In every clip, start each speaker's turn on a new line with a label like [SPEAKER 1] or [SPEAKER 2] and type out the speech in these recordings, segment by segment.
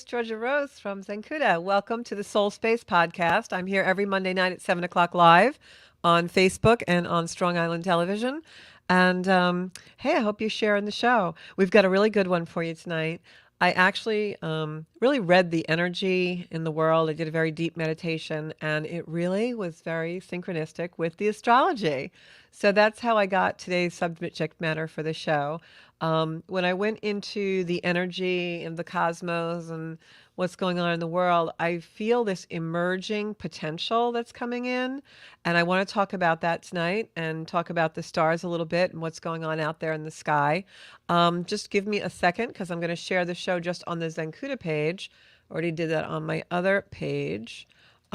[SPEAKER 1] host, Georgia Rose from Zencuda. Welcome to the Soul Space Podcast. I'm here every Monday night at 7 o'clock live on Facebook and on Strong Island Television. And hey, I hope you're sharing the show. We've got a really good one for you tonight. I actually really read the energy in the world. I did a very deep meditation, and it really was very synchronistic with the astrology. So that's how I got today's subject matter for the show. When I went into the energy of the cosmos and what's going on in the world, I feel this emerging potential that's coming in. And I want to talk about that tonight and talk about the stars a little bit and what's going on out there in the sky. Just give me a second because I'm going to share the show just on the Zencuda page. Already did that on my other page.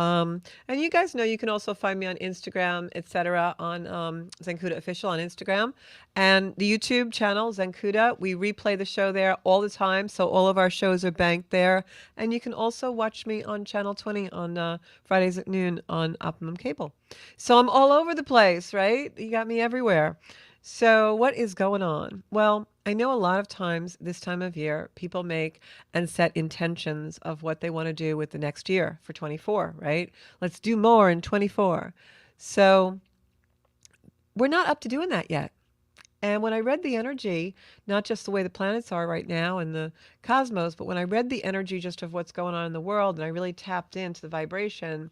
[SPEAKER 1] And you guys know you can also find me on Instagram, etc., on Zencuda Official on Instagram. And the YouTube channel, Zencuda, we replay the show there all the time. So all of our shows are banked there. And you can also watch me on Channel 20 on Fridays at noon on Optimum Cable. So I'm all over the place, right? You got me everywhere. So what is going on? Well, I know a lot of times this time of year, people make and set intentions of what they want to do with the next year for 24, right? Let's do more in 24. So we're not up to doing that yet. And when I read the energy, not just the way the planets are right now in the cosmos, but when I read the energy just of what's going on in the world and I really tapped into the vibration,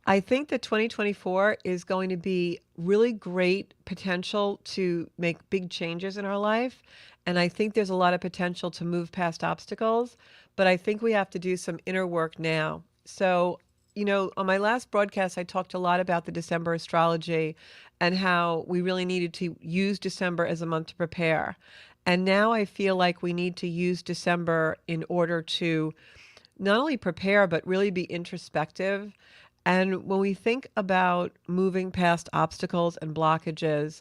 [SPEAKER 1] I think that 2024 is going to be really great potential to make big changes in our life. And I think there's a lot of potential to move past obstacles, but I think we have to do some inner work now. So, on my last broadcast, I talked a lot about the December astrology and how we really needed to use December as a month to prepare. And now I feel like we need to use December in order to not only prepare, but really be introspective. And when we think about moving past obstacles and blockages,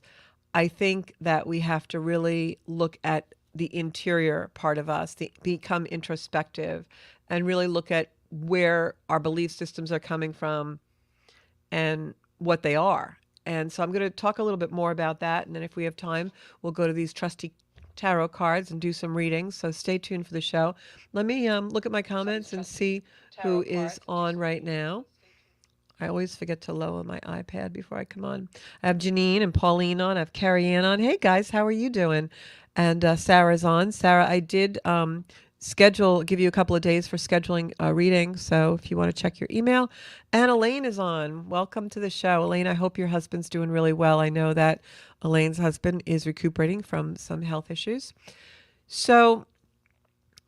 [SPEAKER 1] I think that we have to really look at the interior part of us, become introspective, and really look at where our belief systems are coming from and what they are. And so I'm going to talk a little bit more about that. And then if we have time, we'll go to these trusty tarot cards and do some readings. So stay tuned for the show. Let me look at my comments and see who is on right now. I always forget to lower my iPad before I come on. I have Janine and Pauline on. I have Carrie Ann on. Hey, guys, how are you doing? And Sarah's on. Sarah, I did give you a couple of days for scheduling a reading. So if you want to check your email. And Elaine is on. Welcome to the show. Elaine, I hope your husband's doing really well. I know that Elaine's husband is recuperating from some health issues. So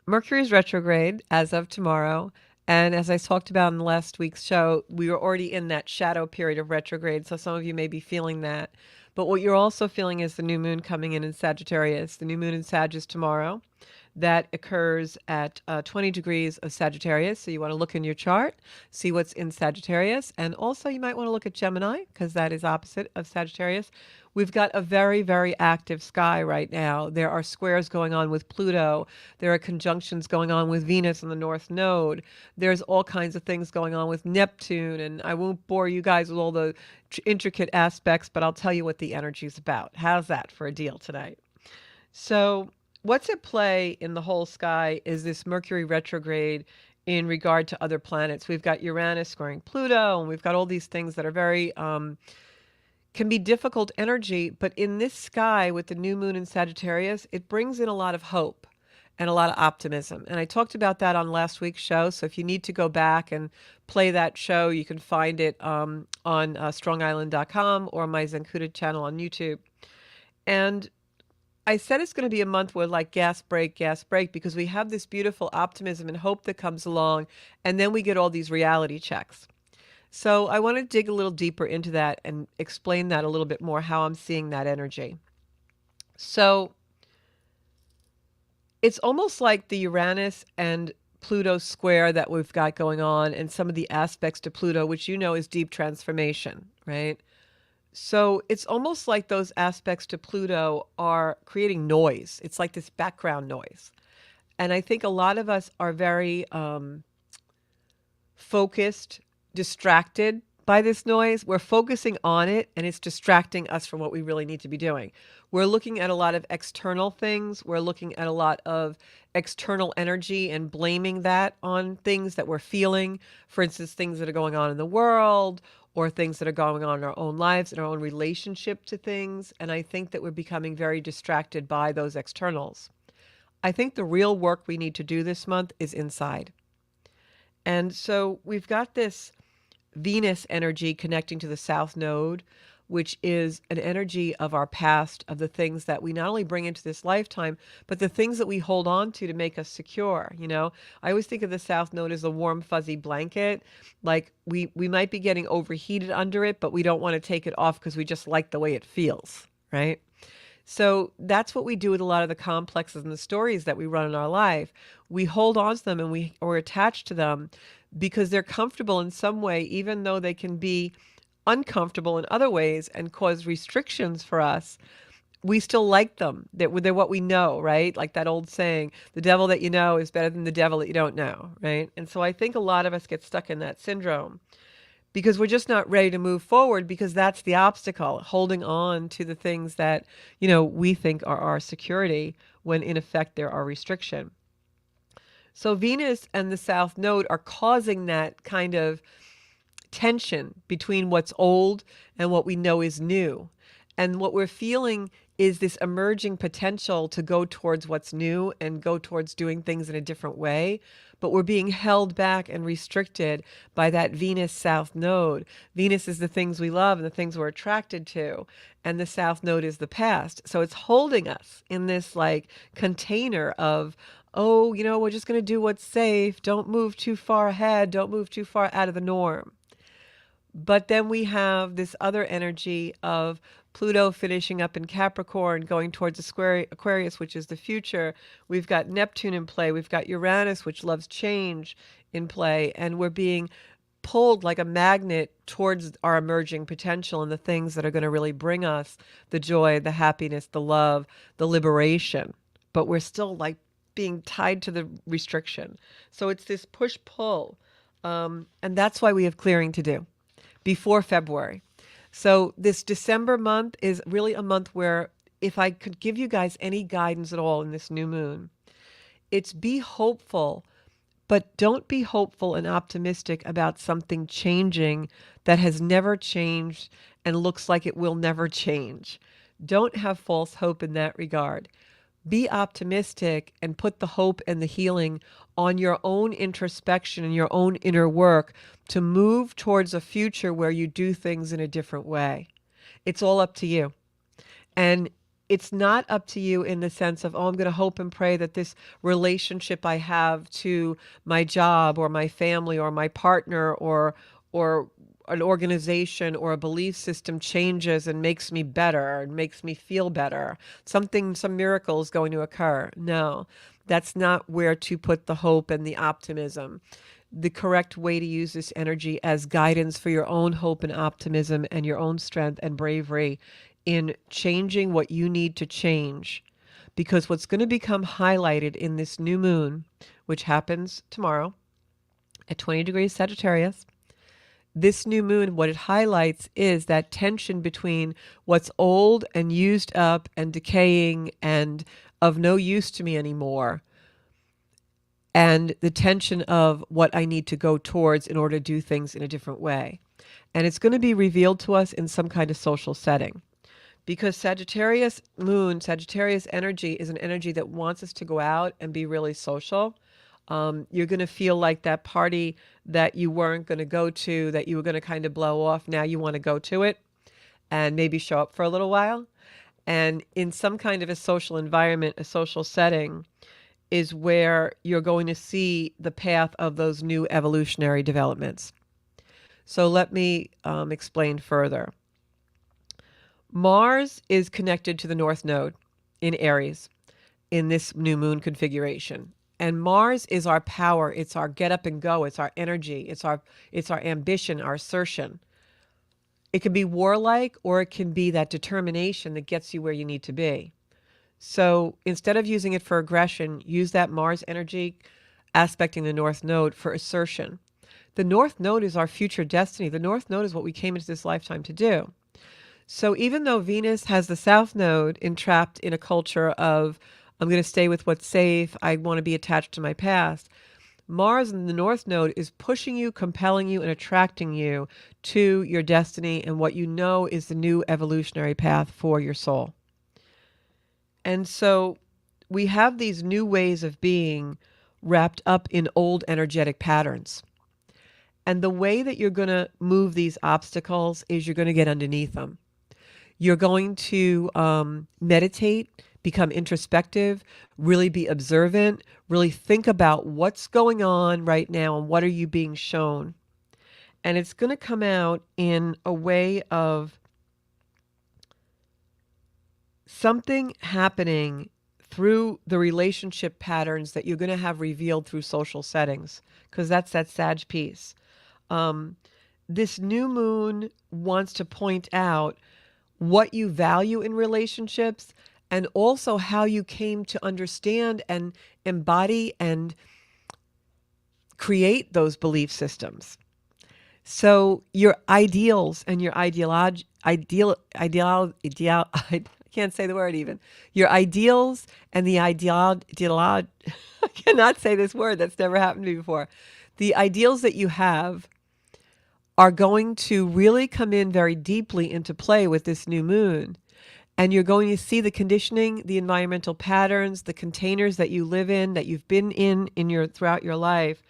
[SPEAKER 1] Mercury's retrograde as of tomorrow. And as I talked about in last week's show, we were already in that shadow period of retrograde. So some of you may be feeling that. But what you're also feeling is the new moon coming in Sagittarius. The new moon in Sag is tomorrow. That occurs at 20 degrees of Sagittarius. So you want to look in your chart, see what's in Sagittarius. And also you might want to look at Gemini because that is opposite of Sagittarius. We've got a very, very active sky right now. There are squares going on with Pluto. There are conjunctions going on with Venus in the North Node. There's all kinds of things going on with Neptune. And I won't bore you guys with all the intricate aspects, but I'll tell you what the energy is about. How's that for a deal tonight? So what's at play in the whole sky is this Mercury retrograde in regard to other planets. We've got Uranus squaring Pluto, and we've got all these things that are very can be difficult energy, but in this sky with the new moon in Sagittarius, it brings in a lot of hope and a lot of optimism. And I talked about that on last week's show. So if you need to go back and play that show, you can find it on strongisland.com or my Zencuda channel on YouTube. And I said it's going to be a month where like gas break, because we have this beautiful optimism and hope that comes along. And then we get all these reality checks. So I want to dig a little deeper into that and explain that a little bit more, how I'm seeing that energy. So it's almost like the Uranus and Pluto square that we've got going on and some of the aspects to Pluto, which you know is deep transformation, right? So it's almost like those aspects to Pluto are creating noise. It's like this background noise. And I think a lot of us are very focused, distracted by this noise, we're focusing on it and it's distracting us from what we really need to be doing. We're looking at a lot of external things. We're looking at a lot of external energy and blaming that on things that we're feeling. For instance, things that are going on in the world or things that are going on in our own lives, in our own relationship to things. And I think that we're becoming very distracted by those externals. I think the real work we need to do this month is inside. And so we've got this Venus energy connecting to the South Node, which is an energy of our past, of the things that we not only bring into this lifetime, but the things that we hold on to make us secure. I always think of the South Node as a warm, fuzzy blanket. Like we might be getting overheated under it, but we don't want to take it off because we just like the way it feels, right? So that's what we do with a lot of the complexes and the stories that we run in our life. We hold on to them and we're attached to them because they're comfortable in some way, even though they can be uncomfortable in other ways and cause restrictions for us. We still like them. They're what we know, right? Like that old saying, the devil that you know is better than the devil that you don't know, right? And so I think a lot of us get stuck in that syndrome because we're just not ready to move forward because that's the obstacle, holding on to the things that, we think are our security when in effect they're our restriction. So Venus and the South Node are causing that kind of tension between what's old and what we know is new. And what we're feeling is this emerging potential to go towards what's new and go towards doing things in a different way. But we're being held back and restricted by that Venus South Node. Venus is the things we love and the things we're attracted to. And the South Node is the past. So it's holding us in this container of, oh, we're just going to do what's safe. Don't move too far ahead. Don't move too far out of the norm. But then we have this other energy of Pluto finishing up in Capricorn, going towards Aquarius, which is the future. We've got Neptune in play. We've got Uranus, which loves change, in play. And we're being pulled like a magnet towards our emerging potential and the things that are going to really bring us the joy, the happiness, the love, the liberation. But we're still being tied to the restriction. So it's this push-pull. And that's why we have clearing to do before February. So this December month is really a month where if I could give you guys any guidance at all in this new moon, it's be hopeful, but don't be hopeful and optimistic about something changing that has never changed and looks like it will never change. Don't have false hope in that regard. Be optimistic and put the hope and the healing on your own introspection and your own inner work to move towards a future where you do things in a different way. It's all up to you. And it's not up to you in the sense of, oh, I'm going to hope and pray that this relationship I have to my job or my family or my partner or an organization or a belief system changes and makes me better and makes me feel better. Some miracle is going to occur. No, that's not where to put the hope and the optimism. The correct way to use this energy as guidance for your own hope and optimism and your own strength and bravery in changing what you need to change. Because what's going to become highlighted in this new moon, which happens tomorrow at 20 degrees Sagittarius, this new moon, what it highlights is that tension between what's old and used up and decaying and of no use to me anymore, and the tension of what I need to go towards in order to do things in a different way. And it's going to be revealed to us in some kind of social setting. Because Sagittarius moon, Sagittarius energy is an energy that wants us to go out and be really social. You're going to feel like that party that you weren't going to go to, that you were going to kind of blow off. Now you want to go to it and maybe show up for a little while. And in some kind of a social environment, a social setting, is where you're going to see the path of those new evolutionary developments. So let me explain further. Mars is connected to the North Node in Aries in this new moon configuration. And Mars is our power. It's our get up and go. It's our energy. It's our ambition, our assertion. It can be warlike or it can be that determination that gets you where you need to be. So instead of using it for aggression, use that Mars energy aspecting the North Node for assertion. The North Node is our future destiny. The North Node is what we came into this lifetime to do. So even though Venus has the South Node entrapped in a culture of, I'm going to stay with what's safe, I want to be attached to my past, Mars in the North Node is pushing you, compelling you, and attracting you to your destiny and what you know is the new evolutionary path for your soul. And so we have these new ways of being wrapped up in old energetic patterns. And the way that you're going to move these obstacles is you're going to get underneath them. You're going to meditate, become introspective, really be observant, really think about what's going on right now and what are you being shown. And it's going to come out in a way of something happening through the relationship patterns that you're going to have revealed through social settings, because that's that Sag piece. This new moon wants to point out what you value in relationships and also how you came to understand and embody and create those belief systems. So your ideals and your I can't say the word even. Your ideals and the I cannot say this word. That's never happened to me before. The ideals that you have are going to really come in very deeply into play with this new moon. And you're going to see the conditioning, the environmental patterns, the containers that you live in, that you've been in your throughout your life,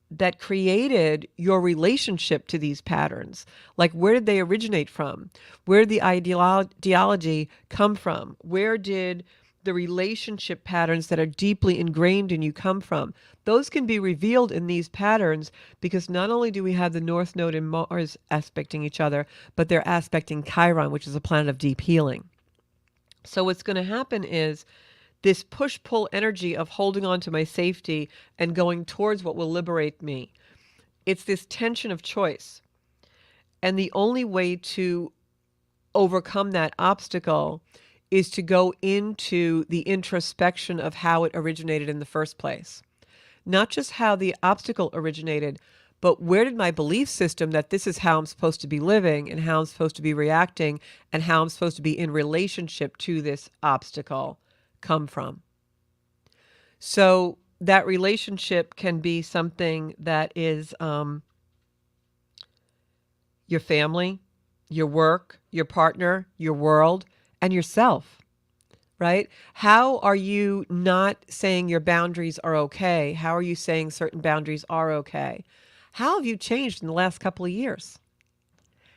[SPEAKER 1] that created your relationship to these patterns. Like, where did they originate from? Where did the ideology come from? Where did the relationship patterns that are deeply ingrained in you come from? Those can be revealed in these patterns because not only do we have the North Node and Mars aspecting each other, but they're aspecting Chiron, which is a planet of deep healing. So what's going to happen is this push-pull energy of holding on to my safety and going towards what will liberate me. It's this tension of choice. And the only way to overcome that obstacle is to go into the introspection of how it originated in the first place. Not just how the obstacle originated, but where did my belief system that this is how I'm supposed to be living and how I'm supposed to be reacting and how I'm supposed to be in relationship to this obstacle come from? So that relationship can be something that is your family, your work, your partner, your world, and yourself, right? How are you not saying your boundaries are okay? How are you saying certain boundaries are okay? How have you changed in the last couple of years?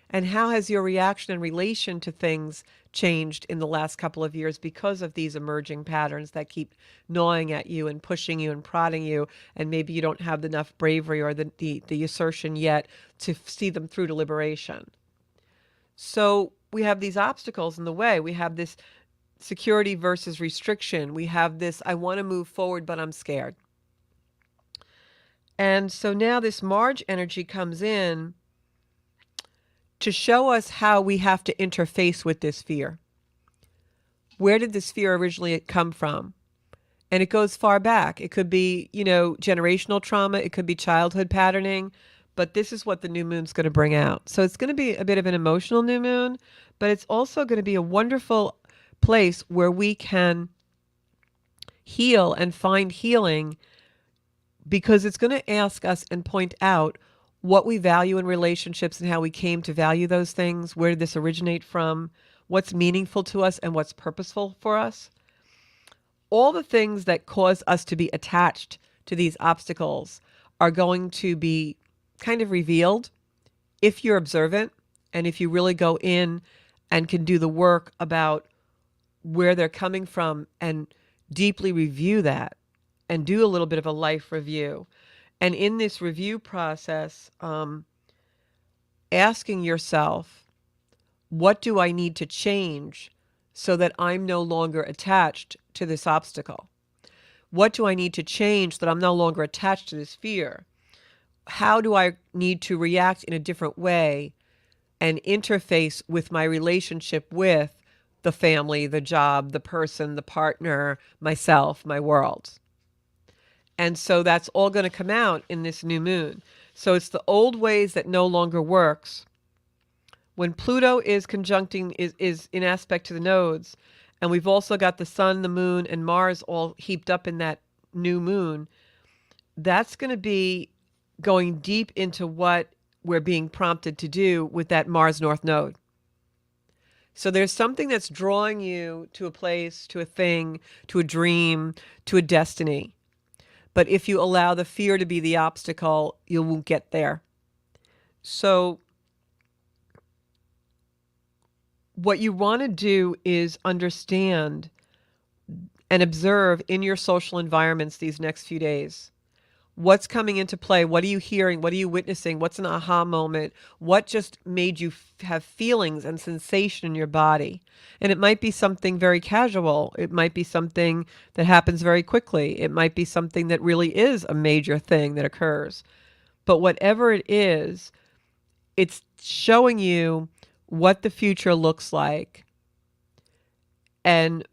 [SPEAKER 1] And how has your reaction in relation to things changed in the last couple of years because of these emerging patterns that keep gnawing at you and pushing you and prodding you, and maybe you don't have enough bravery or the assertion yet to see them through to liberation? So we have these obstacles in the way. We have this security versus restriction. We have this, I want to move forward, but I'm scared. And so now this March energy comes in to show us how we have to interface with this fear. Where did this fear originally come from? And it goes far back. It could be, generational trauma. It could be childhood patterning. But this is what the new moon's going to bring out. So it's going to be a bit of an emotional new moon, but it's also going to be a wonderful place where we can heal and find healing, because it's going to ask us and point out what we value in relationships and how we came to value those things. Where did this originate from? What's meaningful to us and what's purposeful for us? All the things that cause us to be attached to these obstacles are going to be kind of revealed if you're observant and if you really go in and can do the work about where they're coming from and deeply review that and do a little bit of a life review. And in this review process, asking yourself, what do I need to change so that I'm no longer attached to this obstacle? What do I need to change so that I'm no longer attached to this fear? How do I need to react in a different way and interface with my relationship with the family, the job, the person, the partner, myself, my world? And so that's all going to come out in this new moon. So it's the old ways that no longer works. When Pluto is conjuncting, is in aspect to the nodes, and we've also got the sun, the moon, and Mars all heaped up in that new moon, that's going to be going deep into what we're being prompted to do with that Mars North node. So there's something that's drawing you to a place, to a thing, to a dream, to a destiny. But if you allow the fear to be the obstacle, you won't get there. So what you want to do is understand and observe in your social environments these next few days. What's coming into play? What are you hearing? What are you witnessing? What's an aha moment? What just made you have feelings and sensation in your body? And it might be something very casual. It might be something that happens very quickly. It might be something that really is a major thing that occurs. But whatever it is, it's showing you what the future looks like and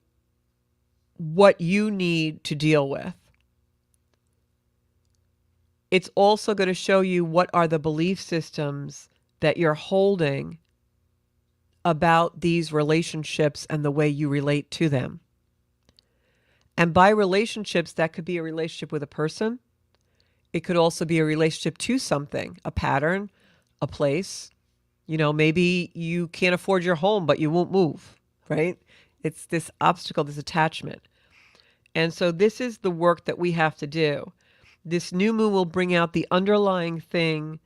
[SPEAKER 1] what you need to deal with. It's also going to show you what are the belief systems that you're holding about these relationships and the way you relate to them. And by relationships, that could be a relationship with a person. It could also be a relationship to something, a pattern, a place. You know, maybe you can't afford your home, but you won't move, right? It's this obstacle, this attachment. And so this is the work that we have to do. This new moon will bring out the underlying thing,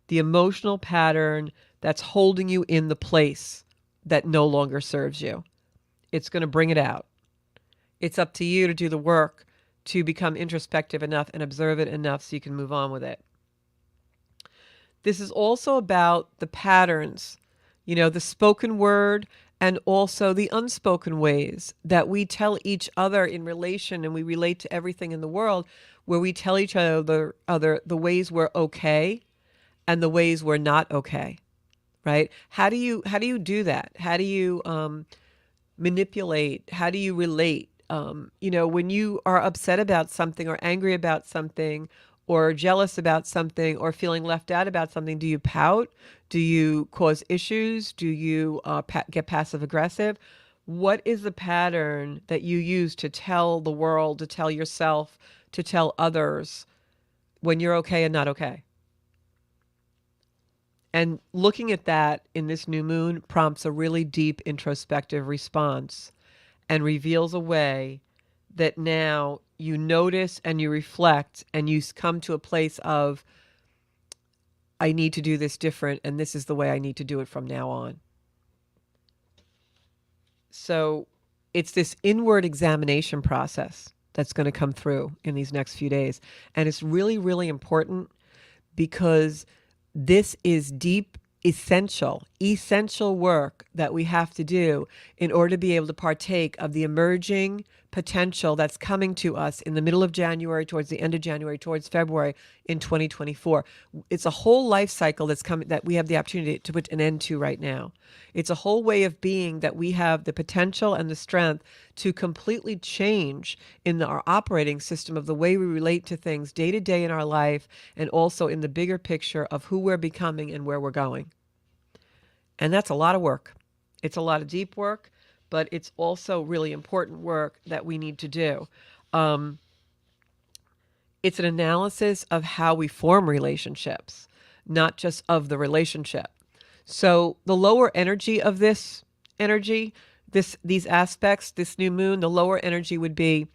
[SPEAKER 1] the emotional pattern that's holding you in the place that no longer serves you. It's going to bring it out. It's up to you to do the work to become introspective enough and observe it enough so you can move on with it. This is also about the patterns, the spoken word and also the unspoken ways that we tell each other in relation, and we relate to everything in the world, where we tell each other the ways we're okay and the ways we're not okay, right? How do you do that? How do you manipulate? How do you relate? When you are upset about something or angry about something or jealous about something or feeling left out about something, do you pout? Do you cause issues? Do you get passive aggressive? What is the pattern that you use to tell the world, to tell yourself, to tell others when you're okay and not okay? And looking at that in this new moon prompts a really deep introspective response and reveals a way that now you notice and you reflect and you come to a place of, I need to do this different, and this is the way I need to do it from now on. So it's this inward examination process that's going to come through in these next few days. And it's really, really important because this is deep, essential work that we have to do in order to be able to partake of the emerging potential that's coming to us in the middle of January, towards the end of January, towards February in 2024. It's a whole life cycle that's coming that we have the opportunity to put an end to right now. It's a whole way of being that we have the potential and the strength to completely change in our operating system of the way we relate to things day to day in our life, and also in the bigger picture of who we're becoming and where we're going. And that's a lot of work. It's a lot of deep work, but it's also really important work that we need to do. It's an analysis of how we form relationships, not just of the relationship. So the lower energy of this energy, these aspects, this new moon, the lower energy would be,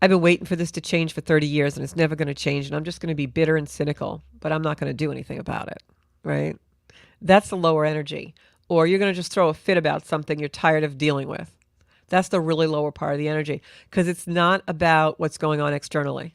[SPEAKER 1] I've been waiting for this to change for 30 years and it's never going to change, and I'm just going to be bitter and cynical, but I'm not going to do anything about it, right? That's the lower energy. Or you're going to just throw a fit about something you're tired of dealing with. That's the really lower part of the energy, because it's not about what's going on externally.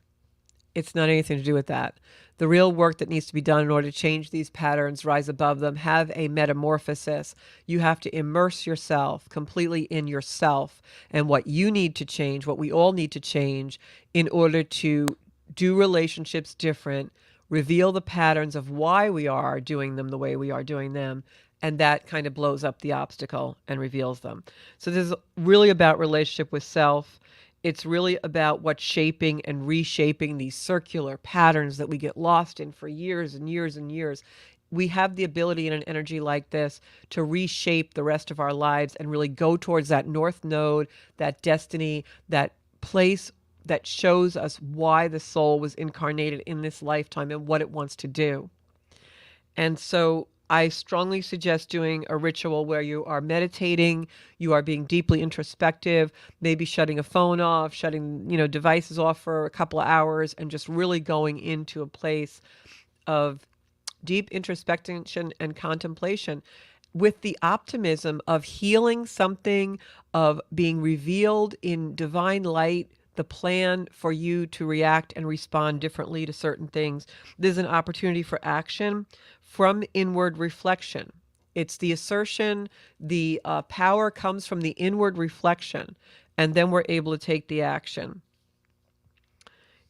[SPEAKER 1] It's not anything to do with that. The real work that needs to be done in order to change these patterns, rise above them, have a metamorphosis, you have to immerse yourself completely in yourself and what you need to change, what we all need to change in order to do relationships different, reveal the patterns of why we are doing them the way we are doing them, and that kind of blows up the obstacle and reveals them. So this is really about relationship with self. It's really about what's shaping and reshaping these circular patterns that we get lost in for years and years and years. We have the ability in an energy like this to reshape the rest of our lives and really go towards that north node, that destiny, that place that shows us why the soul was incarnated in this lifetime and what it wants to do. And so I strongly suggest doing a ritual where you are meditating, you are being deeply introspective, maybe shutting a phone off, shutting, devices off for a couple of hours, and just really going into a place of deep introspection and contemplation with the optimism of healing something, of being revealed in divine light, the plan for you to react and respond differently to certain things. There's an opportunity for action from inward reflection. It's the assertion, the power comes from the inward reflection, and then we're able to take the action.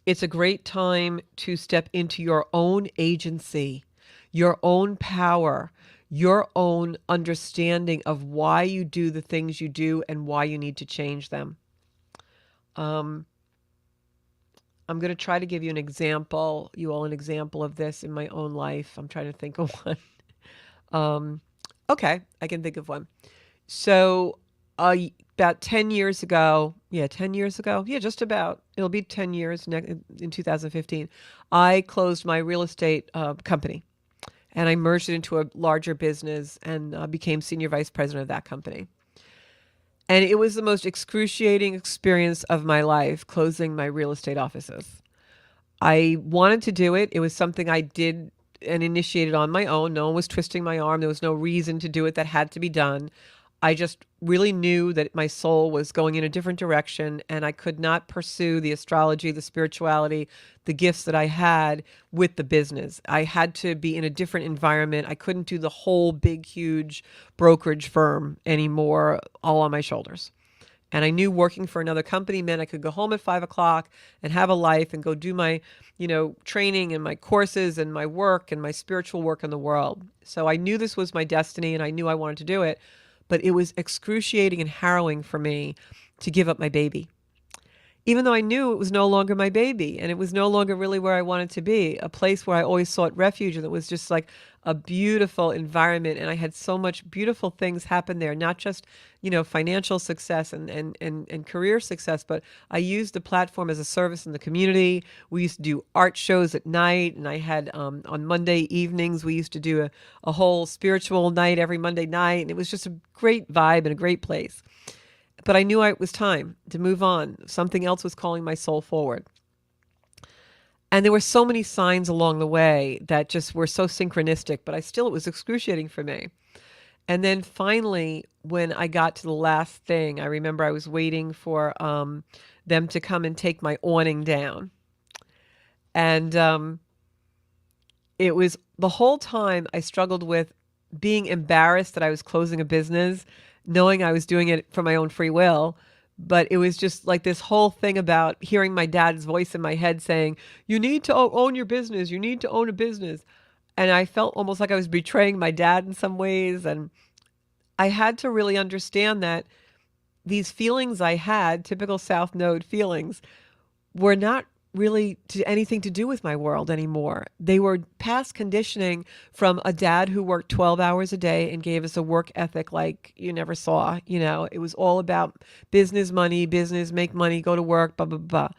[SPEAKER 1] It's a great time to step into your own agency, your own power, your own understanding of why you do the things you do and why you need to change them. I'm going to try to give you an example of this in my own life. I'm trying to think of one. Okay, I can think of one. So about 10 years ago, just about, it'll be 10 years in 2015, I closed my real estate company, and I merged it into a larger business and became senior vice president of that company. And it was the most excruciating experience of my life, closing my real estate offices. I wanted to do it. It was something I did and initiated on my own. No one was twisting my arm. There was no reason to do it that had to be done. I just really knew that my soul was going in a different direction, and I could not pursue the astrology, the spirituality, the gifts that I had with the business. I had to be in a different environment. I couldn't do the whole big, huge brokerage firm anymore, all on my shoulders. And I knew working for another company meant I could go home at 5 o'clock and have a life and go do my, training and my courses and my work and my spiritual work in the world. So I knew this was my destiny, and I knew I wanted to do it. But it was excruciating and harrowing for me to give up my baby, even though I knew it was no longer my baby and it was no longer really where I wanted to be, a place where I always sought refuge, and it was just like a beautiful environment. And I had so much beautiful things happen there, not just, financial success and career success, but I used the platform as a service in the community. We used to do art shows at night, and I had, on Monday evenings, we used to do a whole spiritual night every Monday night. And it was just a great vibe and a great place. But I knew it was time to move on. Something else was calling my soul forward. And there were so many signs along the way that just were so synchronistic, but it was excruciating for me. And then finally, when I got to the last thing, I remember I was waiting for them to come and take my awning down. And it was the whole time I struggled with being embarrassed that I was closing a business, knowing I was doing it for my own free will. But it was just like this whole thing about hearing my dad's voice in my head saying, you need to own your business. You need to own a business. And I felt almost like I was betraying my dad in some ways. And I had to really understand that these feelings I had, typical South Node feelings, were not really anything to do with my world anymore. They were past conditioning from a dad who worked 12 hours a day and gave us a work ethic like you never saw. It was all about business, money, business, make money, go to work, blah, blah, blah.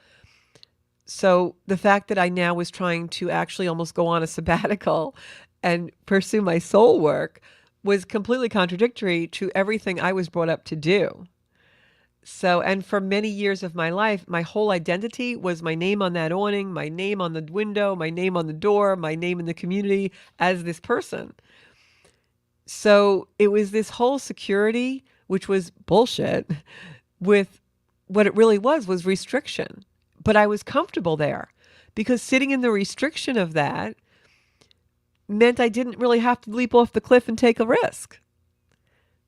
[SPEAKER 1] So the fact that I now was trying to actually almost go on a sabbatical and pursue my soul work was completely contradictory to everything I was brought up to do. So, and for many years of my life, my whole identity was my name on that awning, my name on the window, my name on the door, my name in the community as this person. So it was this whole security, which was bullshit, with what it really was restriction. But I was comfortable there because sitting in the restriction of that meant I didn't really have to leap off the cliff and take a risk.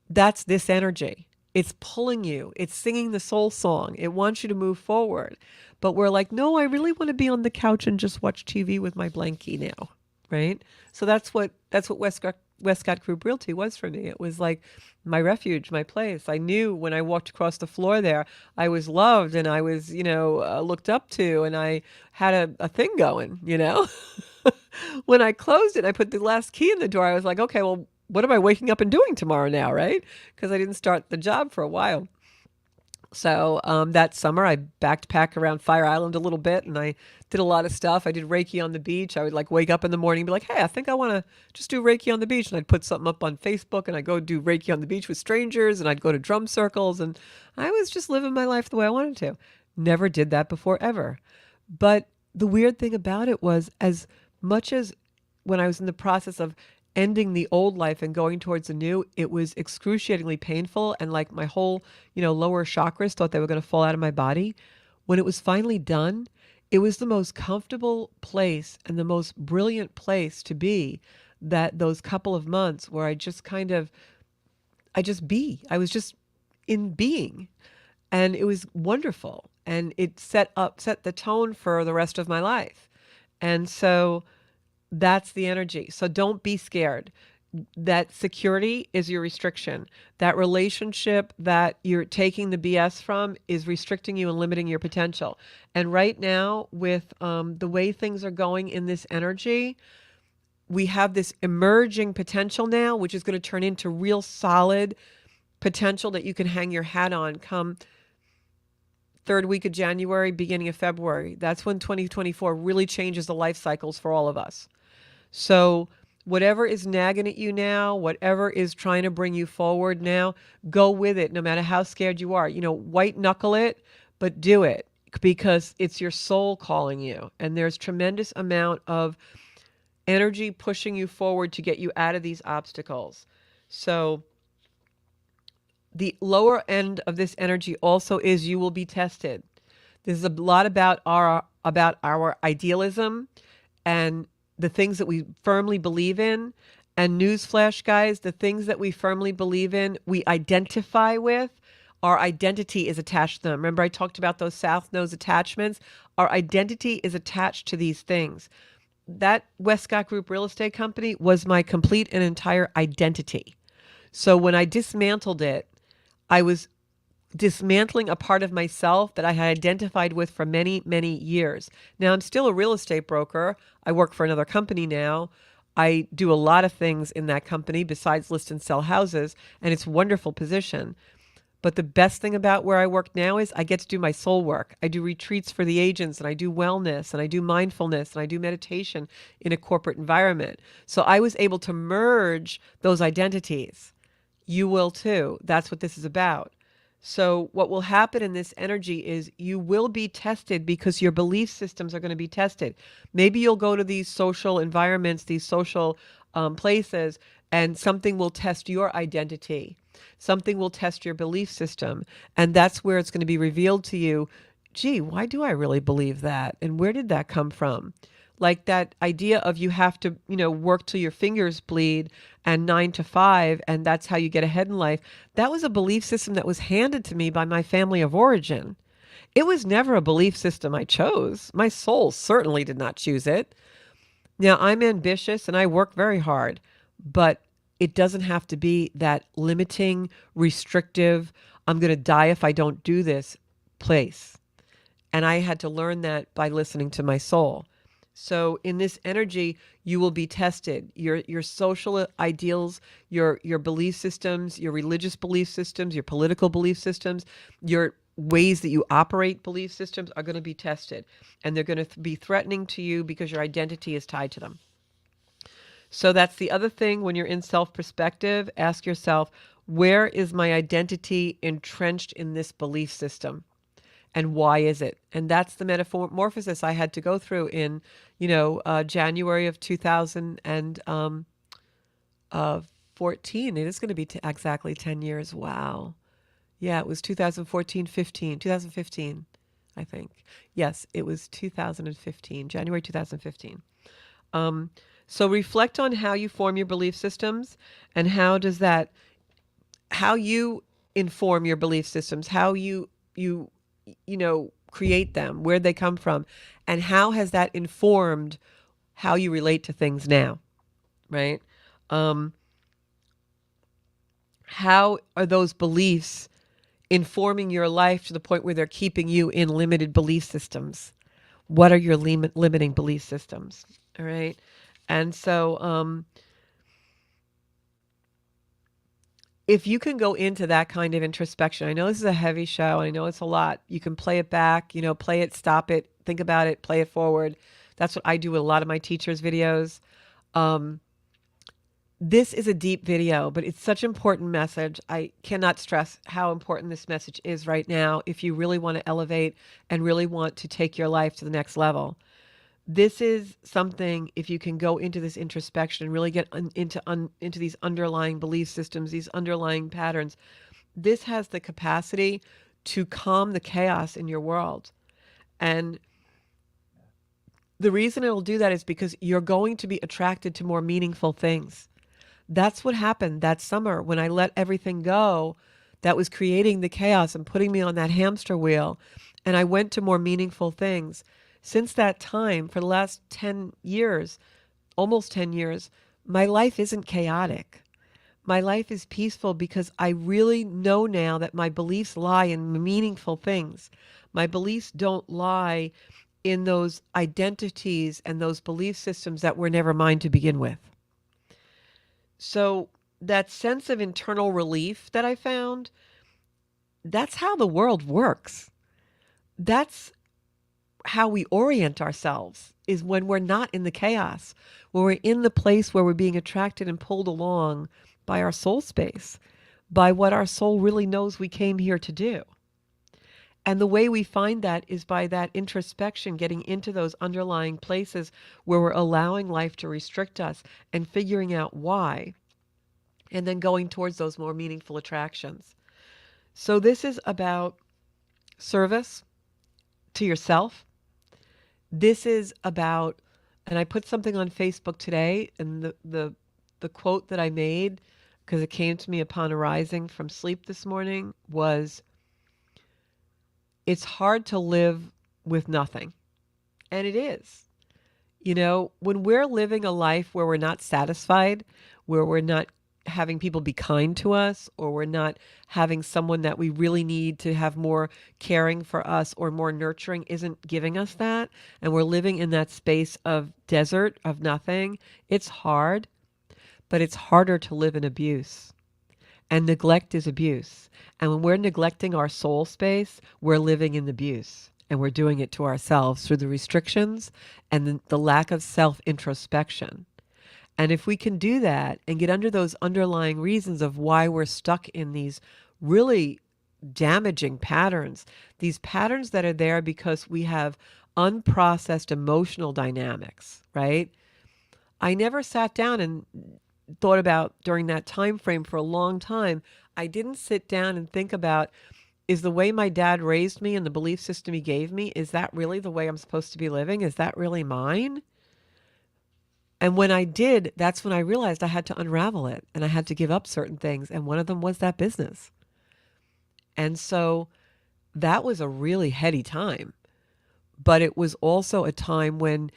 [SPEAKER 1] That's this energy. It's pulling you. It's singing the soul song. It wants you to move forward. But we're like, no, I really want to be on the couch and just watch TV with my blankie now, right? So that's what Westcott Group Realty was for me. It was like my refuge, my place. I knew when I walked across the floor there, I was loved and I was, looked up to, and I had a thing going, When I closed it, I put the last key in the door. I was like, okay, well, what am I waking up and doing tomorrow now, right? Because I didn't start the job for a while. So that summer, I backpacked around Fire Island a little bit, and I did a lot of stuff. I did Reiki on the beach. I would like wake up in the morning and be like, "Hey, I think I want to just do Reiki on the beach." And I'd put something up on Facebook, and I'd go do Reiki on the beach with strangers, and I'd go to drum circles, and I was just living my life the way I wanted to. Never did that before ever. But the weird thing about it was, as much as when I was in the process of ending the old life and going towards the new, it was excruciatingly painful. And like my whole, lower chakras thought they were going to fall out of my body. When it was finally done, it was the most comfortable place and the most brilliant place to be, that those couple of months where I just I was just in being. And it was wonderful. And it set the tone for the rest of my life. And so that's the energy. So don't be scared. That security is your restriction. That relationship that you're taking the BS from is restricting you and limiting your potential. And right now, with the way things are going in this energy, we have this emerging potential now, which is going to turn into real solid potential that you can hang your hat on come third week of January, beginning of February. That's when 2024 really changes the life cycles for all of us. So whatever is nagging at you now, whatever is trying to bring you forward now, go with it no matter how scared you are. White knuckle it, but do it, because it's your soul calling you. And there's tremendous amount of energy pushing you forward to get you out of these obstacles. So the lower end of this energy also is you will be tested. This is a lot about our idealism and the things that we firmly believe in. And newsflash, guys, the things that we firmly believe in, we identify with. Our identity is attached to them. Remember, I talked about those South Node attachments? Our identity is attached to these things. That Westcott Group Real Estate Company was my complete and entire identity. So when I dismantled it, I was dismantling a part of myself that I had identified with for many, many years. Now, I'm still a real estate broker. I work for another company now. I do a lot of things in that company besides list and sell houses, and it's a wonderful position. But the best thing about where I work now is I get to do my soul work. I do retreats for the agents, and I do wellness, and I do mindfulness, and I do meditation in a corporate environment. So I was able to merge those identities. You will too. That's what this is about. So what will happen in this energy is you will be tested, because your belief systems are going to be tested. Maybe you'll go to these social environments, these social places, and something will test your identity. Something will test your belief system. And that's where it's going to be revealed to you, gee, why do I really believe that? And where did that come from? Like that idea of you have to, work till your fingers bleed and 9 to 5, and that's how you get ahead in life. That was a belief system that was handed to me by my family of origin. It was never a belief system I chose. My soul certainly did not choose it. Now, I'm ambitious and I work very hard, but it doesn't have to be that limiting, restrictive, I'm going to die if I don't do this place. And I had to learn that by listening to my soul. So in this energy, you will be tested. Your social ideals, your belief systems, your religious belief systems, your political belief systems, your ways that you operate belief systems are going to be tested. And they're going to be threatening to you because your identity is tied to them. So that's the other thing. When you're in self-perspective, ask yourself, where is my identity entrenched in this belief system? And why is it? And that's the metamorphosis I had to go through in, January of 2014. It is going to be exactly 10 years. Wow. Yeah, it was 2015, I think. Yes, it was 2015, January 2015. So reflect on how you form your belief systems, and how you inform your belief systems, how you create them, where they come from, and how has that informed how you relate to things now, right? how are those beliefs informing your life to the point where they're keeping you in limited belief systems? What are your limiting belief systems? All right. And so, if you can go into that kind of introspection, I know this is a heavy show. I know it's a lot. You can play it back, play it, stop it, think about it, play it forward. That's what I do with a lot of my teachers' videos. Um, this is a deep video, but it's such an important message. I cannot stress how important this message is right now if you really want to elevate and really want to take your life to the next level. This is something, if you can go into this introspection and really get into these underlying belief systems, these underlying patterns, this has the capacity to calm the chaos in your world. And the reason it'll do that is because you're going to be attracted to more meaningful things. That's what happened that summer when I let everything go that was creating the chaos and putting me on that hamster wheel. And I went to more meaningful things. Since that time, for the last 10 years, almost 10 years, my life isn't chaotic. My life is peaceful because I really know now that my beliefs lie in meaningful things. My beliefs don't lie in those identities and those belief systems that were never mine to begin with. So that sense of internal relief that I found, that's how the world works. That's how we orient ourselves, is when we're not in the chaos, when we're in the place where we're being attracted and pulled along by our soul space, by what our soul really knows we came here to do. And the way we find that is by that introspection, getting into those underlying places where we're allowing life to restrict us and figuring out why, and then going towards those more meaningful attractions. So this is about service to yourself. This is about, and I put something on Facebook today, and the quote that I made, because it came to me upon arising from sleep this morning, was, it's hard to live with nothing. And it is. When we're living a life where we're not satisfied, where we're not having people be kind to us, or we're not having someone that we really need to have more caring for us or more nurturing isn't giving us that, and we're living in that space of desert, of nothing, it's hard. But it's harder to live in abuse. And neglect is abuse. And when we're neglecting our soul space, we're living in abuse. And we're doing it to ourselves through the restrictions and the lack of self-introspection. And if we can do that and get under those underlying reasons of why we're stuck in these really damaging patterns, these patterns that are there because we have unprocessed emotional dynamics, right? I never sat down and thought about during that time frame for a long time. I didn't sit down and think about, is the way my dad raised me and the belief system he gave me, is that really the way I'm supposed to be living? Is that really mine? And when I did, that's when I realized I had to unravel it and I had to give up certain things. And one of them was that business. And so that was a really heady time. But it was also a time when,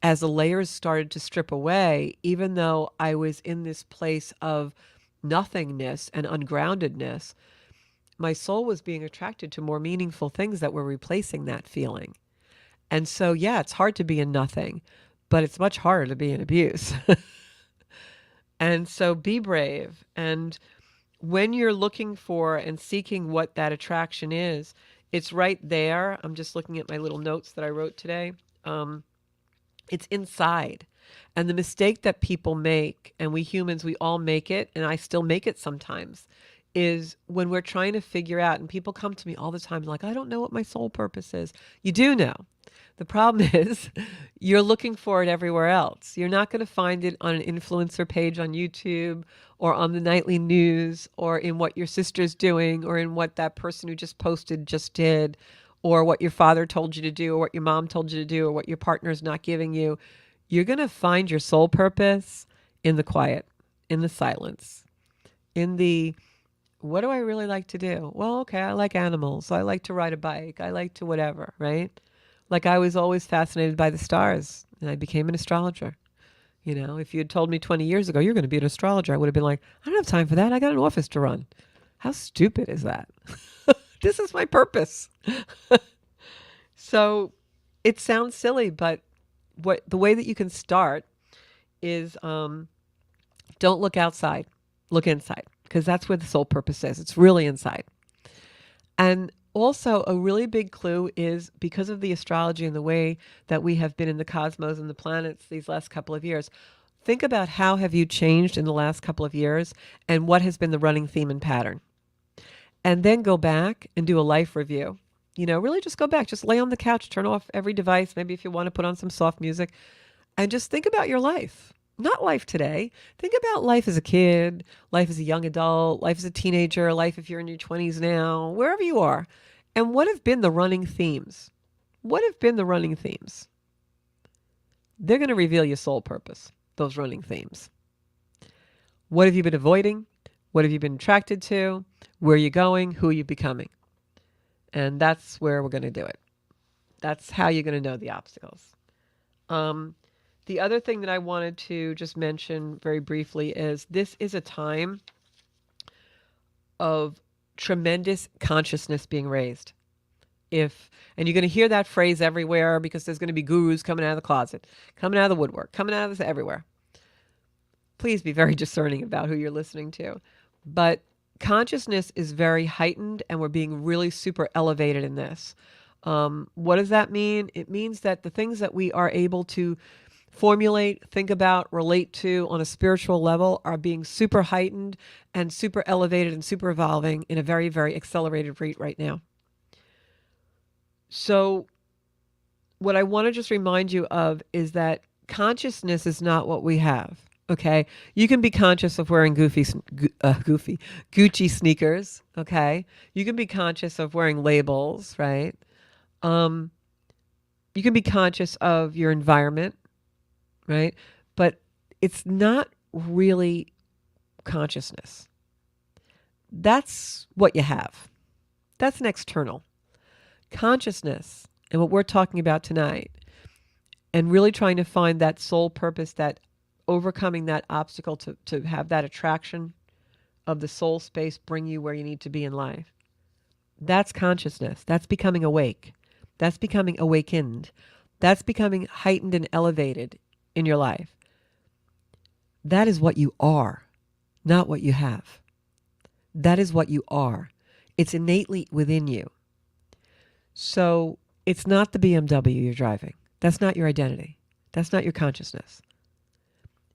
[SPEAKER 1] as the layers started to strip away, even though I was in this place of nothingness and ungroundedness, my soul was being attracted to more meaningful things that were replacing that feeling. And so, yeah, it's hard to be in nothing, but it's much harder to be in abuse. And so be brave. And when you're looking for and seeking what that attraction is, it's right there. I'm just looking at my little notes that I wrote today. It's inside. And the mistake that people make, and we humans, we all make it, and I still make it sometimes, is when we're trying to figure out, and people come to me all the time like, I don't know what my soul purpose is. You do know. The problem is you're looking for it everywhere else. You're not going to find it on an influencer page on YouTube or on the nightly news or in what your sister's doing or in what that person who just posted just did or what your father told you to do or what your mom told you to do or what your partner's not giving you. You're going to find your soul purpose in the quiet, in the silence, in the, what do I really like to do? Well, okay, I like animals. I like to ride a bike. I like to whatever, right? Like I was always fascinated by the stars and I became an astrologer. If you had told me 20 years ago you're going to be an astrologer, I would have been like, I don't have time for that. I got an office to run. How stupid is that? This is my purpose. So it sounds silly, but the way that you can start is don't look outside, look inside, because that's where the soul purpose is. It's really inside. And also, a really big clue is because of the astrology and the way that we have been in the cosmos and the planets these last couple of years, think about how have you changed in the last couple of years and what has been the running theme and pattern. And then go back and do a life review. Really just go back, just lay on the couch, turn off every device, maybe if you want to put on some soft music, and just think about your life. Not life today. Think about life as a kid, life as a young adult, life as a teenager, life if you're in your 20s now, wherever you are. And what have been the running themes? What have been the running themes? They're going to reveal your soul purpose, those running themes. What have you been avoiding? What have you been attracted to? Where are you going? Who are you becoming? And that's where we're going to do it. That's how you're going to know the obstacles. The other thing that I wanted to just mention very briefly is this is a time of tremendous consciousness being raised. And you're going to hear that phrase everywhere because there's going to be gurus coming out of the closet, coming out of the woodwork, coming out of this everywhere. Please be very discerning about who you're listening to. But consciousness is very heightened and we're being really super elevated in this. What does that mean? It means that the things that we are able to formulate, think about, relate to on a spiritual level are being super heightened and super elevated and super evolving in a very, very accelerated rate right now. So what I want to just remind you of is that consciousness is not what we have. Okay, you can be conscious of wearing Gucci sneakers. Okay, you can be conscious of wearing labels, right? You can be conscious of your environment, right? But it's not really consciousness. That's what you have. That's an external. Consciousness, and what we're talking about tonight, and really trying to find that soul purpose, that overcoming that obstacle to have that attraction of the soul space bring you where you need to be in life. That's consciousness. That's becoming awake. That's becoming awakened. That's becoming heightened and elevated in your life. That is what you are, not what you have. That is what you are. It's innately within you. So it's not the BMW you're driving. That's not your identity. That's not your consciousness.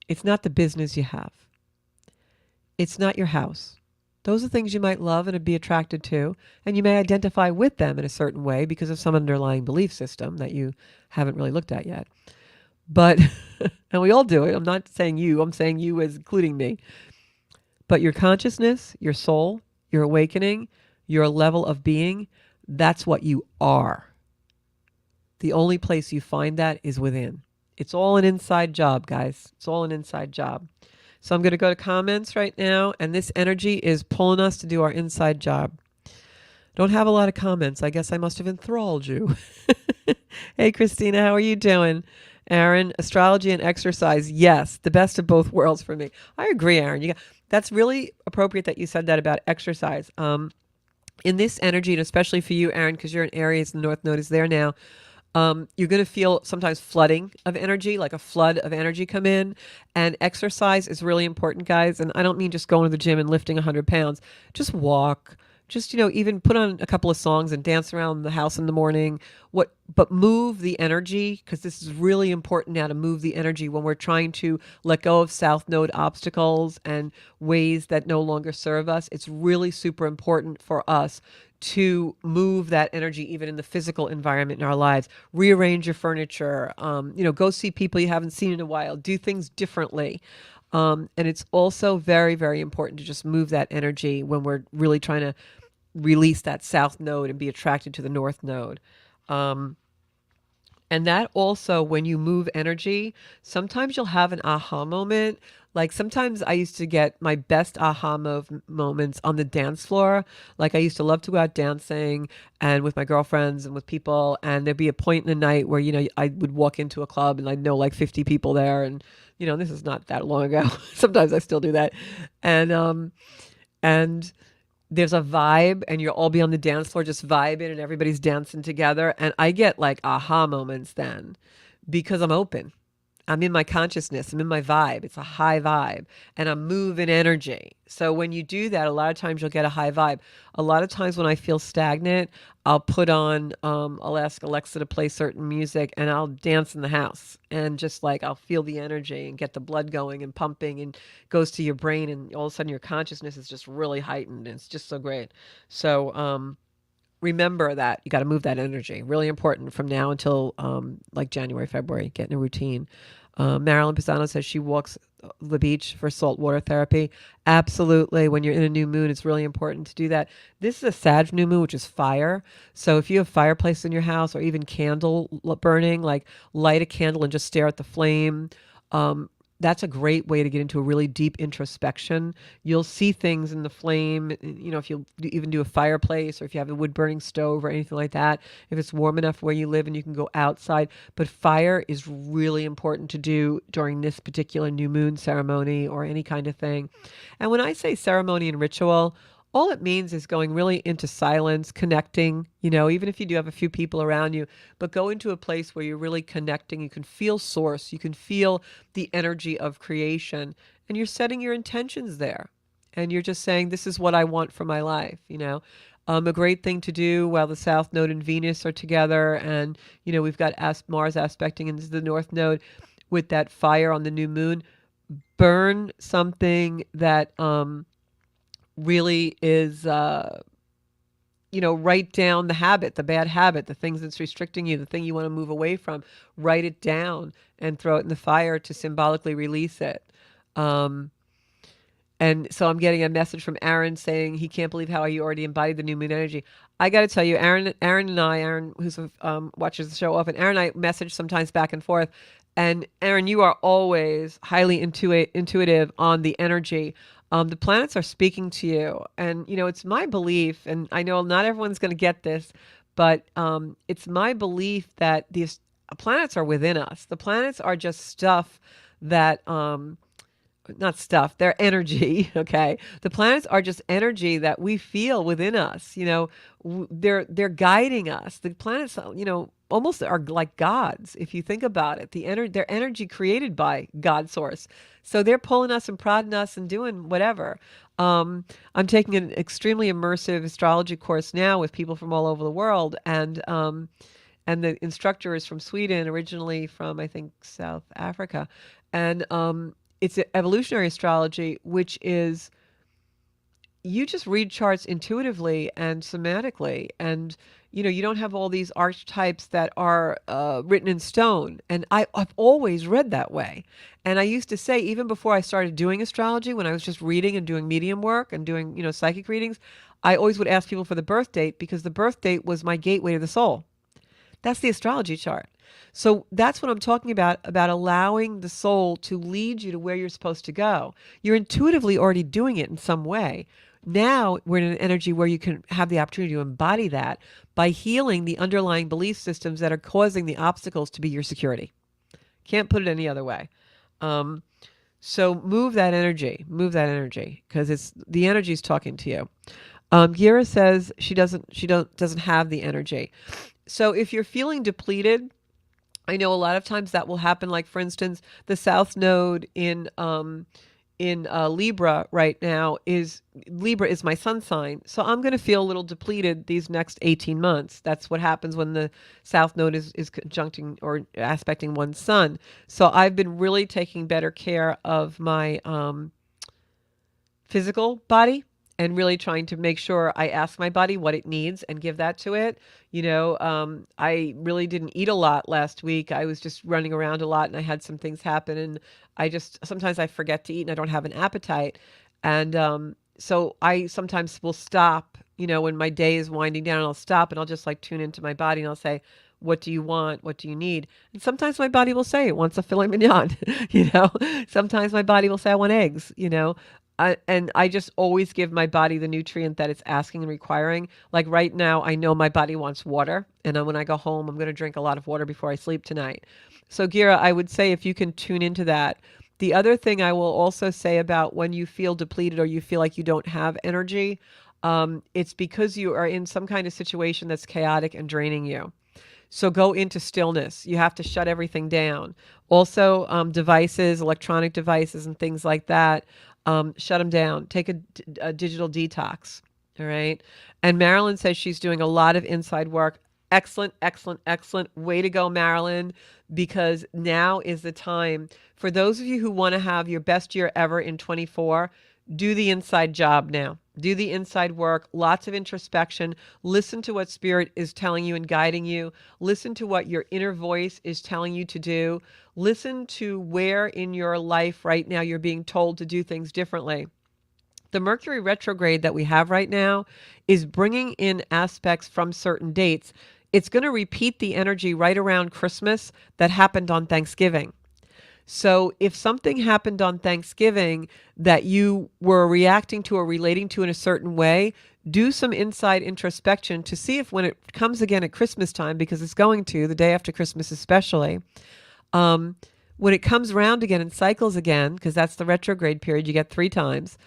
[SPEAKER 1] It's not the business you have. It's not your house. Those are things you might love and be attracted to, and you may identify with them in a certain way because of some underlying belief system that you haven't really looked at yet. But, and we all do it. I'm not saying you, I'm saying you as including me. But your consciousness, your soul, your awakening, your level of being, that's what you are. The only place you find that is within. It's all an inside job, guys. It's all an inside job. So I'm going to go to comments right now, and this energy is pulling us to do our inside job. Don't have a lot of comments. I guess I must have enthralled you. Hey, Christina, how are you doing? Aaron, astrology and exercise. Yes, the best of both worlds for me. I agree, Aaron. That's really appropriate that you said that about exercise. In this energy, and especially for you, Aaron, because you're in Aries, the North Node is there now, you're going to feel sometimes flooding of energy, like a flood of energy come in. And exercise is really important, guys. And I don't mean just going to the gym and lifting 100 pounds. Just walk. Just, even put on a couple of songs and dance around the house in the morning. But move the energy, because this is really important now to move the energy when we're trying to let go of South Node obstacles and ways that no longer serve us. It's really super important for us to move that energy even in the physical environment in our lives. Rearrange your furniture, go see people you haven't seen in a while, do things differently. And it's also very, very important to just move that energy when we're really trying to release that South Node and be attracted to the North Node. And that also, when you move energy, sometimes you'll have an aha moment. Like sometimes I used to get my best moments on the dance floor. Like I used to love to go out dancing and with my girlfriends and with people. And there'd be a point in the night where, I would walk into a club and I'd know like 50 people there. And, this is not that long ago. Sometimes I still do that. And there's a vibe and you'll all be on the dance floor just vibing and everybody's dancing together. And I get like aha moments then because I'm open. I'm in my consciousness. I'm in my vibe. It's a high vibe and I'm moving energy. So when you do that, a lot of times you'll get a high vibe. A lot of times when I feel stagnant, I'll ask Alexa to play certain music and I'll dance in the house and just like I'll feel the energy and get the blood going and pumping and goes to your brain and all of a sudden your consciousness is just really heightened and it's just so great. So, remember that you got to move that energy. Really important from now until like January, February, get in a routine. Marilyn Pisano says she walks the beach for saltwater therapy. Absolutely. When you're in a new moon, it's really important to do that. This is a Sag new moon, which is fire. So if you have fireplace in your house or even candle burning, like light a candle and just stare at the flame. That's a great way to get into a really deep introspection. You'll see things in the flame, if you even do a fireplace or if you have a wood burning stove or anything like that, if it's warm enough where you live and you can go outside. But fire is really important to do during this particular new moon ceremony or any kind of thing. And when I say ceremony and ritual, all it means is going really into silence, connecting, even if you do have a few people around you, but go into a place where you're really connecting. You can feel source, you can feel the energy of creation, and you're setting your intentions there. And you're just saying, this is what I want for my life. A great thing to do while the South Node and Venus are together, and, we've got Mars aspecting into the North Node with that fire on the new moon. Burn something that, really is, write down the habit, the bad habit, the things that's restricting you, the thing you want to move away from, write it down and throw it in the fire to symbolically release it. And so I'm getting a message from Aaron saying he can't believe how you already embodied the new moon energy. I got to tell you, Aaron, who's watches the show often, Aaron and I message sometimes back and forth. And Aaron, you are always highly intuitive on the energy. The planets are speaking to you. And, it's my belief, and I know not everyone's going to get this, but it's my belief that these planets are within us. The planets are just stuff that, not stuff, they're energy. Okay. The planets are just energy that we feel within us. They're guiding us. The planets, almost are like gods. If you think about it, their energy created by God source. So they're pulling us and prodding us and doing whatever. I'm taking an extremely immersive astrology course now with people from all over the world. And the instructor is from Sweden, originally from, I think, South Africa. And, it's evolutionary astrology, which is you just read charts intuitively and somatically. And, you don't have all these archetypes that are written in stone. And I've always read that way. And I used to say, even before I started doing astrology, when I was just reading and doing medium work and doing, psychic readings, I always would ask people for the birth date because the birth date was my gateway to the soul. That's the astrology chart. So that's what I'm talking about allowing the soul to lead you to where you're supposed to go. You're intuitively already doing it in some way. Now we're in an energy where you can have the opportunity to embody that by healing the underlying belief systems that are causing the obstacles to be your security. Can't put it any other way. So move that energy because the energy is talking to you. Gira says she doesn't have the energy. So if you're feeling depleted, I know a lot of times that will happen. Like for instance, the South Node in Libra right now Libra is my sun sign. So I'm going to feel a little depleted these next 18 months. That's what happens when the South Node is conjuncting or aspecting one's sun. So I've been really taking better care of my physical body and really trying to make sure I ask my body what it needs and give that to it. I really didn't eat a lot last week. I was just running around a lot and I had some things happen and sometimes I forget to eat and I don't have an appetite. And so I sometimes will stop, when my day is winding down, I'll stop and I'll just like tune into my body and I'll say, What do you want? What do you need? And sometimes my body will say it wants a filet mignon, Sometimes my body will say I want eggs, and I just always give my body the nutrient that it's asking and requiring. Like right now, I know my body wants water, and when I go home, I'm going to drink a lot of water before I sleep tonight. So, Gira, I would say if you can tune into that. The other thing I will also say about when you feel depleted or you feel like you don't have energy, it's because you are in some kind of situation that's chaotic and draining you. So go into stillness. You have to shut everything down. Also, devices, electronic devices, and things like that, shut them down. Take a digital detox. All right. And Marilyn says she's doing a lot of inside work. Excellent, excellent, excellent. Way to go, Marilyn, because now is the time. For those of you who want to have your best year ever in 24, do the inside job now. Do the inside work, lots of introspection. Listen to what spirit is telling you and guiding you. Listen to what your inner voice is telling you to do. Listen to where in your life right now you're being told to do things differently. The Mercury retrograde that we have right now is bringing in aspects from certain dates. It's going to repeat the energy right around Christmas that happened on Thanksgiving. So if something happened on Thanksgiving that you were reacting to or relating to in a certain way, do some inside introspection to see if when it comes again at Christmas time, because it's going to, the day after Christmas especially, when it comes around again and cycles again, because that's the retrograde period, you get 3 times,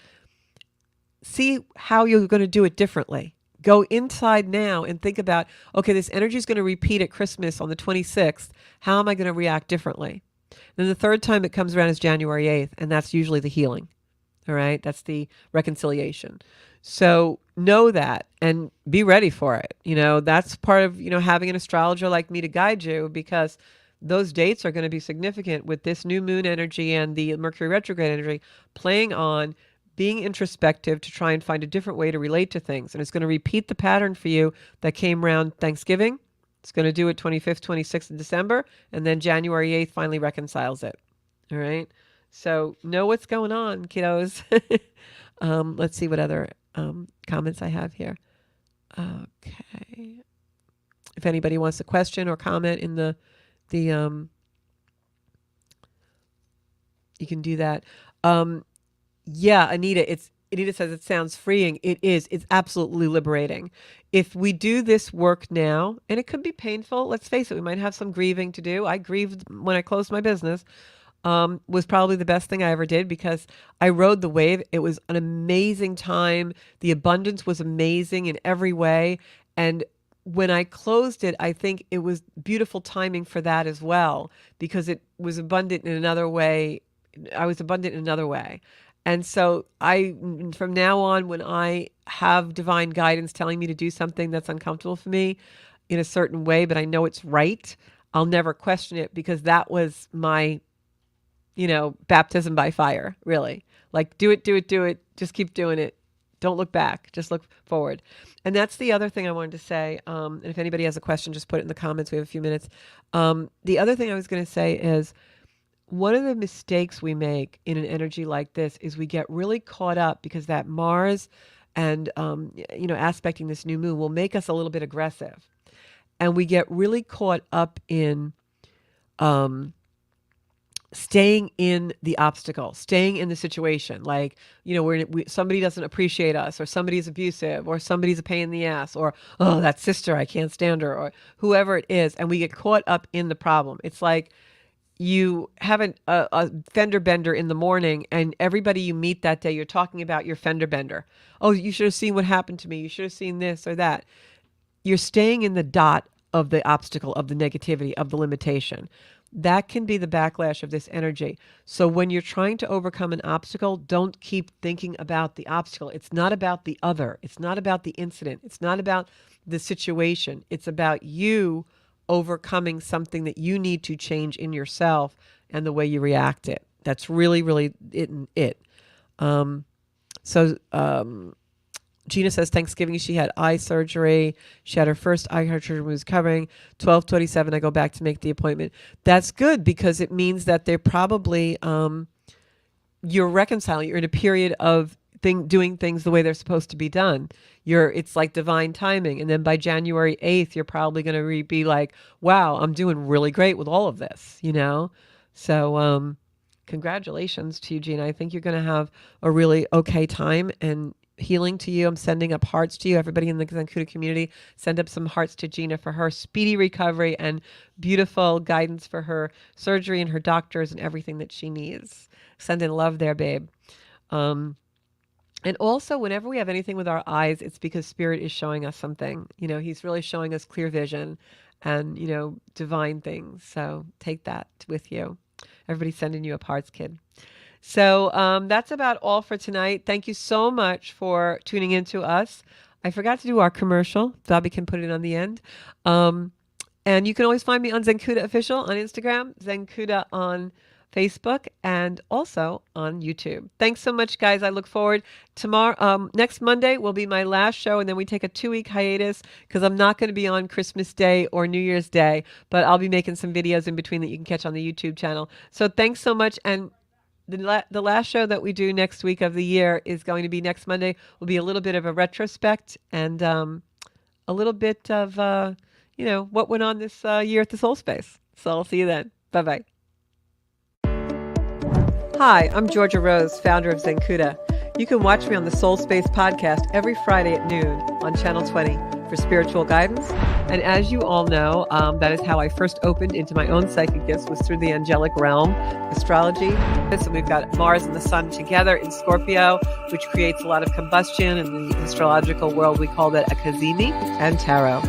[SPEAKER 1] see how you're going to do it differently. Go inside now and think about, okay, this energy is going to repeat at Christmas on the 26th. How am I going to react differently? Then the third time it comes around is January 8th, and that's usually the healing. All right? That's the reconciliation. So know that and be ready for it. That's part of, having an astrologer like me to guide you, because those dates are going to be significant with this new moon energy and the Mercury retrograde energy playing on being introspective to try and find a different way to relate to things. And it's going to repeat the pattern for you that came around Thanksgiving. It's going to do it 25th, 26th of December, and then January 8th finally reconciles it. All right? So know what's going on, kiddos. Let's see what other comments I have here. Okay. If anybody wants a question or comment in the you can do that. Yeah, Anita says it sounds freeing. It is. It's absolutely liberating. If we do this work now, and it could be painful, let's face it, we might have some grieving to do. I grieved when I closed my business. Was probably the best thing I ever did because I rode the wave. It was an amazing time. The abundance was amazing in every way. And when I closed it, I think it was beautiful timing for that as well, because it was abundant in another way. I was abundant in another way. And so from now on, when I have divine guidance telling me to do something that's uncomfortable for me in a certain way, but I know it's right, I'll never question it, because that was my, baptism by fire, really. Like, do it. Just keep doing it. Don't look back. Just look forward. And that's the other thing I wanted to say. And if anybody has a question, just put it in the comments. We have a few minutes. The other thing I was going to say is, one of the mistakes we make in an energy like this is we get really caught up, because that Mars and, aspecting this new moon will make us a little bit aggressive. And we get really caught up in staying in the obstacle, staying in the situation. Like, somebody doesn't appreciate us, or somebody's abusive, or somebody's a pain in the ass, or, oh, that sister, I can't stand her, or whoever it is. And we get caught up in the problem. It's like, you have a fender bender in the morning, and everybody you meet that day, you're talking about your fender bender. Oh, you should have seen what happened to me. You should have seen this or that. You're staying in the dot of the obstacle, of the negativity, of the limitation. That can be the backlash of this energy. So when you're trying to overcome an obstacle, don't keep thinking about the obstacle. It's not about the other. It's not about the incident. It's not about the situation. It's about you overcoming something that you need to change in yourself and the way you react it. That's really, really it. Gina says Thanksgiving she had eye surgery. She had her first eye surgery, was covering 12/27. I go back to make the appointment. That's good, because it means that they're probably you're reconciling. You're in a period of doing things the way they're supposed to be done. It's like divine timing. And then by January 8th, you're probably going to be like, wow, I'm doing really great with all of this, you know? So, congratulations to you, Gina. I think you're going to have a really okay time, and healing to you. I'm sending up hearts to you. Everybody in the Zencuda community, send up some hearts to Gina for her speedy recovery and beautiful guidance for her surgery and her doctors and everything that she needs. Send in love there, babe. And also, whenever we have anything with our eyes, it's because Spirit is showing us something. You know, He's really showing us clear vision and, you know, divine things. So take that with you. Everybody's sending you up hearts, kid. So that's about all for tonight. Thank you so much for tuning in to us. I forgot to do our commercial. Bobby can put it on the end. And you can always find me on Zencuda Official on Instagram, Zencuda on Facebook, and also on YouTube. Thanks so much, guys. I look forward. Next Monday will be my last show, and then we take a 2-week hiatus because I'm not going to be on Christmas Day or New Year's Day, but I'll be making some videos in between that you can catch on the YouTube channel. So thanks so much. And the last show that we do next week of the year is going to be next Monday. Will be a little bit of a retrospect and a little bit of, you know, what went on this year at the Soul Space. So I'll see you then. Bye-bye. Hi, I'm Georgia Rose, founder of Zencuda. You can watch me on the Soul Space podcast every Friday at noon on Channel 20 for spiritual guidance. And as you all know, that is how I first opened into my own psychic gifts, was through the angelic realm, astrology. So we've got Mars and the Sun together in Scorpio, which creates a lot of combustion. In the astrological world, we call that a cazimi, and tarot.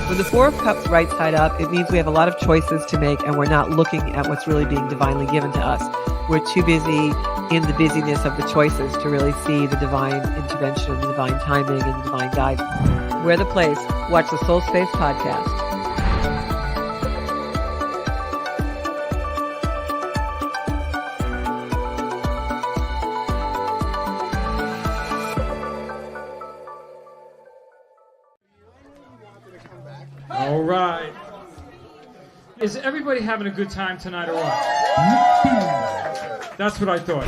[SPEAKER 1] With the Four of Cups right side up, it means we have a lot of choices to make, and we're not looking at what's really being divinely given to us. We're too busy in the busyness of the choices to really see the divine intervention and the divine timing and the divine guidance. We're the place. Watch the Soul Space podcast.
[SPEAKER 2] All right. Is everybody having a good time tonight or what? That's what I thought.